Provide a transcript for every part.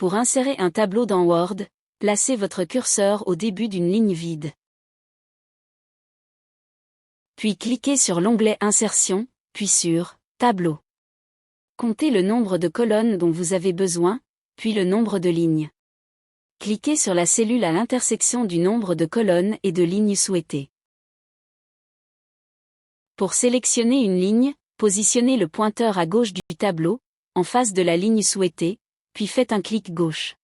Pour insérer un tableau dans Word, placez votre curseur au début d'une ligne vide. Puis cliquez sur l'onglet Insertion, puis sur Tableau. Comptez le nombre de colonnes dont vous avez besoin, puis le nombre de lignes. Cliquez sur la cellule à l'intersection du nombre de colonnes et de lignes souhaitées. Pour sélectionner une ligne, positionnez le pointeur à gauche du tableau, en face de la ligne souhaitée, puis faites un clic gauche.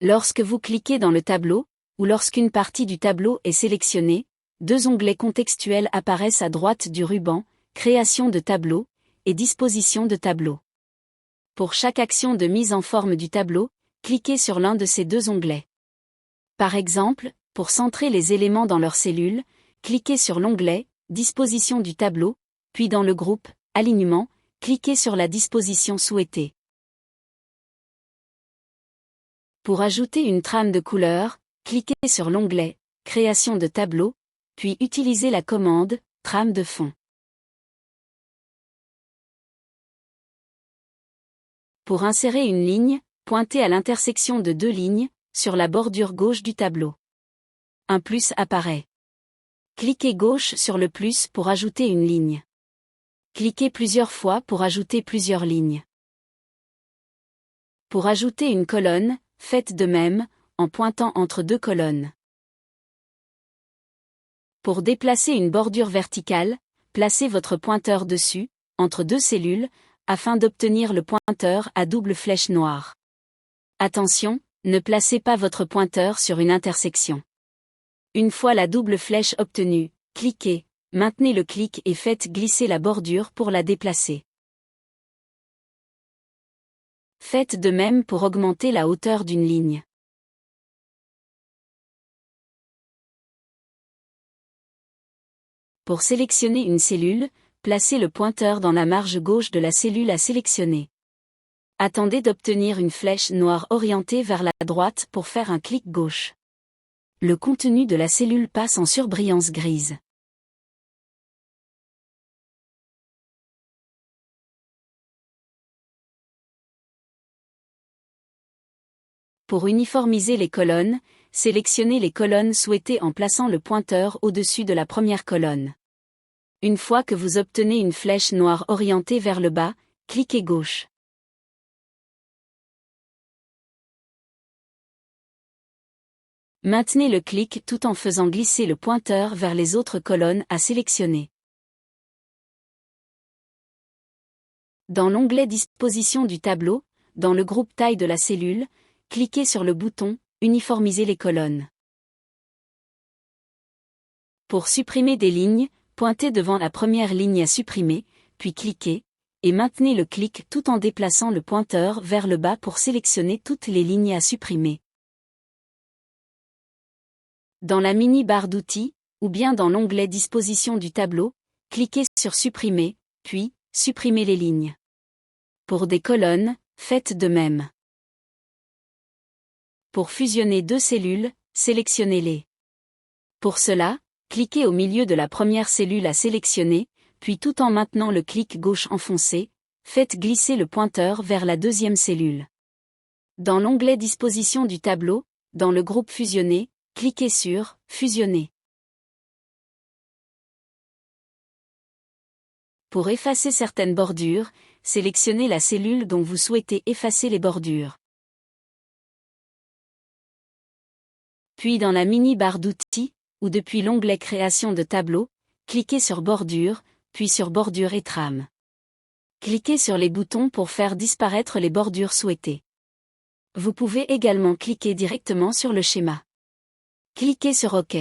Lorsque vous cliquez dans le tableau, ou lorsqu'une partie du tableau est sélectionnée, deux onglets contextuels apparaissent à droite du ruban, Création de tableau, et Disposition de tableau. Pour chaque action de mise en forme du tableau, cliquez sur l'un de ces deux onglets. Par exemple, pour centrer les éléments dans leur cellule, cliquez sur l'onglet Disposition du tableau, puis dans le groupe Alignement, cliquez sur la disposition souhaitée. Pour ajouter une trame de couleur, cliquez sur l'onglet Création de tableau, puis utilisez la commande Trame de fond. Pour insérer une ligne, pointez à l'intersection de deux lignes, sur la bordure gauche du tableau. Un plus apparaît. Cliquez gauche sur le plus pour ajouter une ligne. Cliquez plusieurs fois pour ajouter plusieurs lignes. Pour ajouter une colonne, faites de même, en pointant entre deux colonnes. Pour déplacer une bordure verticale, placez votre pointeur dessus, entre deux cellules, afin d'obtenir le pointeur à double flèche noire. Attention, ne placez pas votre pointeur sur une intersection. Une fois la double flèche obtenue, cliquez, maintenez le clic et faites glisser la bordure pour la déplacer. Faites de même pour augmenter la hauteur d'une ligne. Pour sélectionner une cellule, placez le pointeur dans la marge gauche de la cellule à sélectionner. Attendez d'obtenir une flèche noire orientée vers la droite pour faire un clic gauche. Le contenu de la cellule passe en surbrillance grise. Pour uniformiser les colonnes, sélectionnez les colonnes souhaitées en plaçant le pointeur au-dessus de la première colonne. Une fois que vous obtenez une flèche noire orientée vers le bas, cliquez gauche. Maintenez le clic tout en faisant glisser le pointeur vers les autres colonnes à sélectionner. Dans l'onglet Disposition du tableau, dans le groupe Taille de la cellule, cliquez sur le bouton Uniformiser les colonnes. Pour supprimer des lignes, pointez devant la première ligne à supprimer, puis cliquez, et maintenez le clic tout en déplaçant le pointeur vers le bas pour sélectionner toutes les lignes à supprimer. Dans la mini-barre d'outils, ou bien dans l'onglet Disposition du tableau, cliquez sur Supprimer, puis Supprimer les lignes. Pour des colonnes, faites de même. Pour fusionner deux cellules, sélectionnez-les. Pour cela, cliquez au milieu de la première cellule à sélectionner, puis tout en maintenant le clic gauche enfoncé, faites glisser le pointeur vers la deuxième cellule. Dans l'onglet Disposition du tableau, dans le groupe Fusionner, cliquez sur Fusionner. Pour effacer certaines bordures, sélectionnez la cellule dont vous souhaitez effacer les bordures. Puis dans la mini-barre d'outils, ou depuis l'onglet Création de tableau, cliquez sur Bordure, puis sur Bordure et trame. Cliquez sur les boutons pour faire disparaître les bordures souhaitées. Vous pouvez également cliquer directement sur le schéma. Cliquez sur OK.